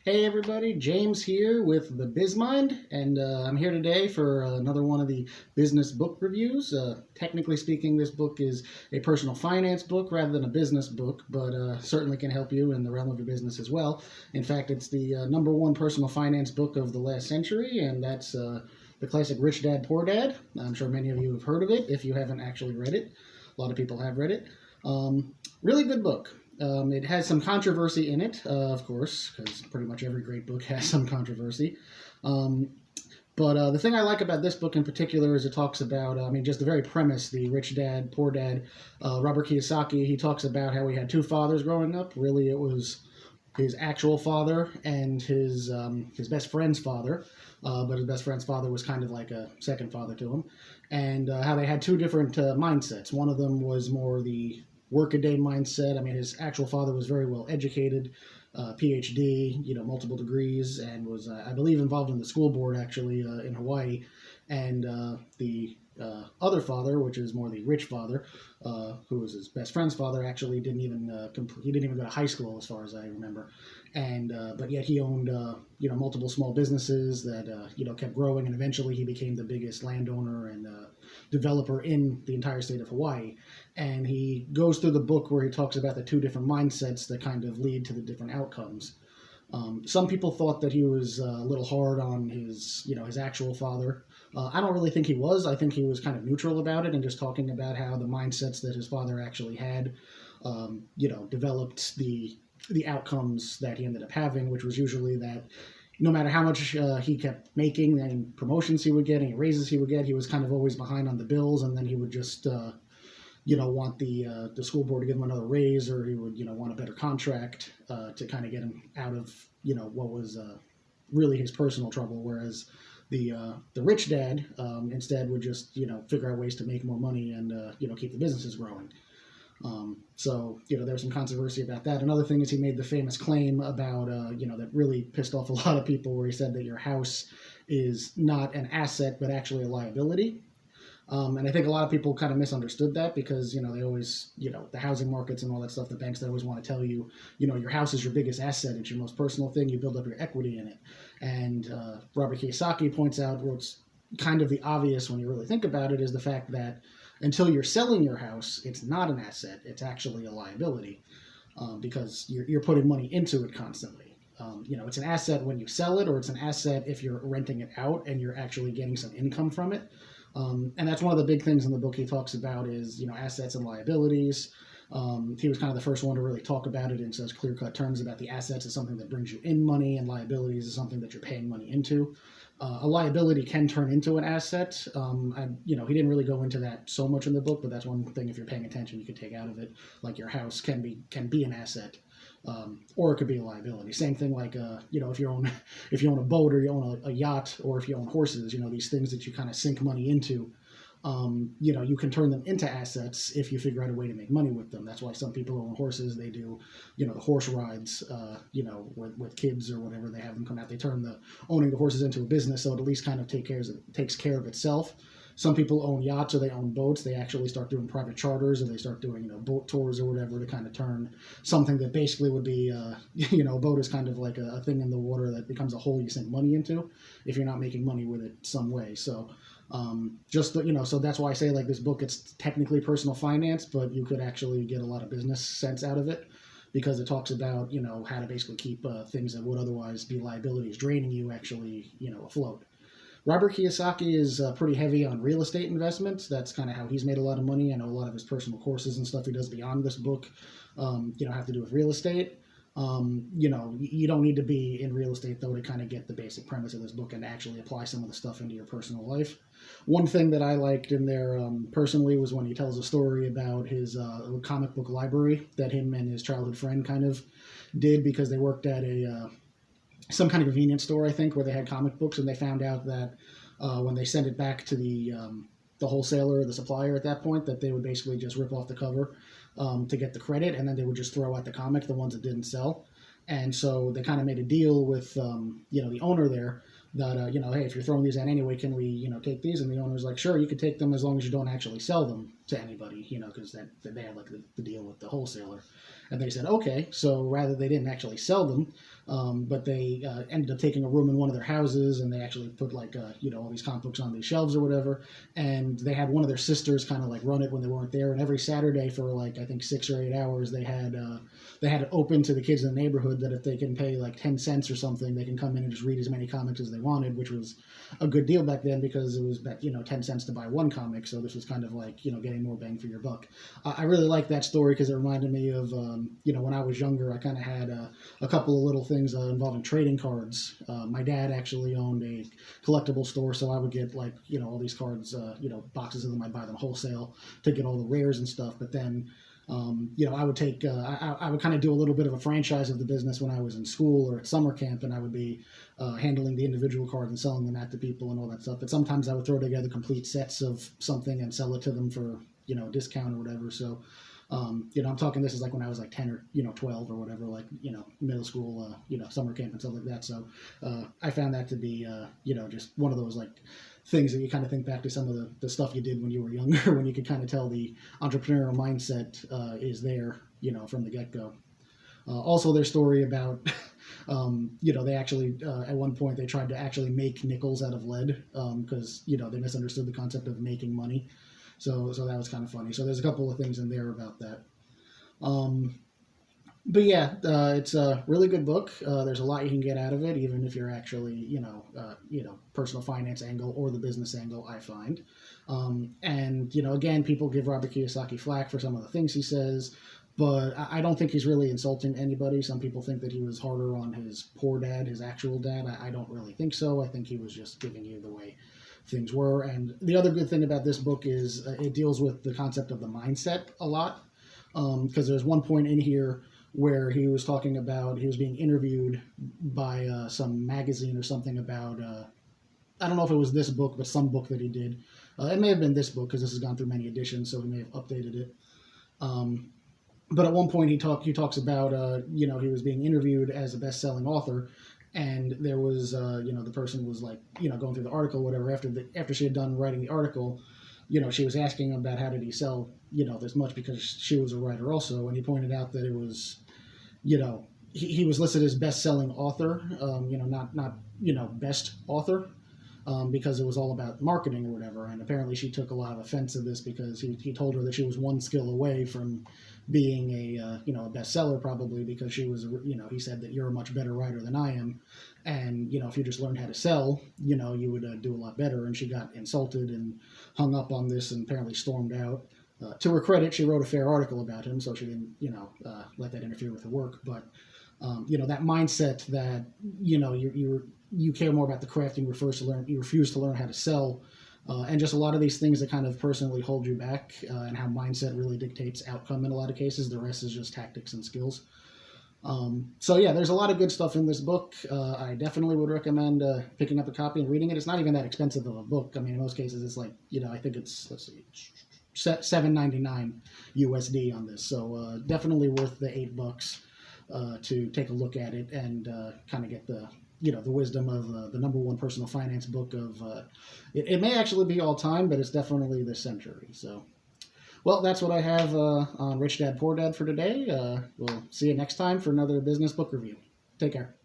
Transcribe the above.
Hey everybody, James here with the BizMind, and I'm here today for another one of the business book reviews. Technically speaking, this book is a personal finance book rather than a business book, but certainly can help you in the realm of your business as well. In fact, it's the number one personal finance book of the last century, and that's the classic Rich Dad Poor Dad. I'm sure many of you have heard of it if you haven't actually read it. A lot of people have read it. Really good book. It has some controversy in it, of course, because pretty much every great book has some controversy. Um, but the thing I like about this book in particular is it talks about, just the very premise, the rich dad, poor dad. Robert Kiyosaki, he talks about how he had two fathers growing up. Really, it was his actual father and his best friend's father. But his best friend's father was kind of like a second father to him, and how they had two different mindsets. One of them was more the workaday mindset. I mean, his actual father was very well educated, PhD, multiple degrees, and was, I believe, involved in the school board actually in Hawaii. And the other father, which is more the rich father, who was his best friend's father, actually didn't even he didn't even go to high school, as far as I remember. And but yet he owned multiple small businesses that kept growing, and eventually he became the biggest landowner and developer in the entire state of Hawaii. And he goes through the book where he talks about the two different mindsets that kind of lead to the different outcomes. Some people thought that he was a little hard on his actual father. I don't really think he was. I think he was kind of neutral about it and just talking about how the mindsets that his father actually had, developed the outcomes that he ended up having, which was usually that no matter how much he kept making and promotions he would get, any raises he would get, he was kind of always behind on the bills, and then he would just want the school board to give him another raise, or he would want a better contract to kind of get him out of what was really his personal trouble. Whereas the rich dad instead would just figure out ways to make more money and keep the businesses growing. So there was some controversy about that. Another thing is he made the famous claim about that really pissed off a lot of people, where he said that your house is not an asset but actually a liability. And I think a lot of people kind of misunderstood that because, they always, the housing markets and all that stuff, the banks, they always want to tell you, your house is your biggest asset. It's your most personal thing. You build up your equity in it. And Robert Kiyosaki points out what's kind of the obvious when you really think about it is the fact that until you're selling your house, it's not an asset. It's actually a liability because you're putting money into it constantly. It's an asset when you sell it, or it's an asset if you're renting it out and you're actually getting some income from it. And that's one of the big things in the book he talks about is, assets and liabilities. He was kind of the first one to really talk about it in such clear-cut terms about the assets is something that brings you in money, and liabilities is something that you're paying money into. A liability can turn into an asset. He didn't really go into that so much in the book, but that's one thing if you're paying attention you could take out of it. Like your house can be an asset, or it could be a liability. Same thing like if you own a boat, or you own a yacht, or if you own horses. These things that you kind of sink money into. You can turn them into assets if you figure out a way to make money with them. That's why some people own horses. They do, the horse rides, with kids or whatever. They have them come out. They turn owning the horses into a business, so it at least kind of takes care of itself. Some people own yachts or they own boats. They actually start doing private charters, or they start doing boat tours or whatever to kind of turn something that basically would be a boat is kind of like a thing in the water that becomes a hole you sink money into if you're not making money with it some way. So so that's why I say, like, this book, it's technically personal finance, but you could actually get a lot of business sense out of it because it talks about how to basically keep things that would otherwise be liabilities draining you actually afloat. Robert Kiyosaki is pretty heavy on real estate investments. That's kind of how he's made a lot of money. I know a lot of his personal courses and stuff he does beyond this book, have to do with real estate. You don't need to be in real estate, though, to kind of get the basic premise of this book and actually apply some of the stuff into your personal life. One thing that I liked in there personally was when he tells a story about his comic book library that him and his childhood friend kind of did because they worked at some kind of convenience store, I think, where they had comic books, and they found out that when they sent it back to the wholesaler or the supplier at that point, that they would basically just rip off the cover to get the credit, and then they would just throw out the comic, the ones that didn't sell. And so they kind of made a deal with the owner there that hey, if you're throwing these out anyway, can we take these? And the owner's like, sure, you could take them as long as you don't actually sell them to anybody, because they had like the deal with the wholesaler. And they said, okay. So rather, they didn't actually sell them, but they ended up taking a room in one of their houses, and they actually put like all these comic books on these shelves or whatever. And they had one of their sisters kind of like run it when they weren't there. And every Saturday for like I think 6 or 8 hours, they had it open to the kids in the neighborhood that if they can pay like 10 cents or something, they can come in and just read as many comics as they wanted, which was a good deal back then because it was 10 cents to buy one comic. So this was kind of like getting more bang for your buck. I really like that story because it reminded me of when I was younger. I kind of had a couple of little things involving trading cards. My dad actually owned a collectible store, so I would get like all these cards, boxes of them. I'd buy them wholesale to get all the rares and stuff. But then I would take, I would kind of do a little bit of a franchise of the business when I was in school or at summer camp, and I would be handling the individual cards and selling them out to people and all that stuff. But sometimes I would throw together complete sets of something and sell it to them for, discount or whatever. So, I'm talking this is like when I was like 10 or, 12 or whatever, like, middle school, summer camp and stuff like that. So I found that to be, just one of those like things that you kind of think back to some of the stuff you did when you were younger, when you could kind of tell the entrepreneurial mindset is there, from the get-go. Also, their story about, they actually, at one point, they tried to actually make nickels out of lead because, they misunderstood the concept of making money. So that was kind of funny. So there's a couple of things in there about that. But yeah, it's a really good book. There's a lot you can get out of it, even if you're actually, personal finance angle or the business angle, I find. And, again, people give Robert Kiyosaki flack for some of the things he says, but I don't think he's really insulting anybody. Some people think that he was harder on his poor dad, his actual dad. I don't really think so. I think he was just giving you the way things were. And the other good thing about this book is it deals with the concept of the mindset a lot, because there's one point in here where he was talking about, he was being interviewed by some magazine or something about, I don't know if it was this book, but some book that he did. It may have been this book because this has gone through many editions, so he may have updated it. But at one point he talks about, he was being interviewed as a best-selling author, and there was, the person was like, going through the article, or whatever, after she had done writing the article, she was asking him about how did he sell, this much, because she was a writer also, and he pointed out that it was, he was listed as best-selling author, not best author, because it was all about marketing or whatever, and apparently she took a lot of offense to this because he told her that she was one skill away from being a bestseller, probably because she was, he said that you're a much better writer than I am, and if you just learned how to sell, you would do a lot better. And she got insulted and hung up on this and apparently stormed out. To her credit, she wrote a fair article about him, so she didn't let that interfere with her work. But that mindset that you care more about the craft, and you refuse to learn how to sell. And just a lot of these things that kind of personally hold you back, and how mindset really dictates outcome in a lot of cases. The rest is just tactics and skills. So yeah, there's a lot of good stuff in this book. I definitely would recommend picking up a copy and reading it. It's not even that expensive of a book. I mean, in most cases, it's like, I think it's, let's see, $7.99 USD on this. So definitely worth the $8 to take a look at it and kind of get the wisdom of the number one personal finance book of, it may actually be all time, but it's definitely this century. So, well, that's what I have on Rich Dad, Poor Dad for today. We'll see you next time for another business book review. Take care.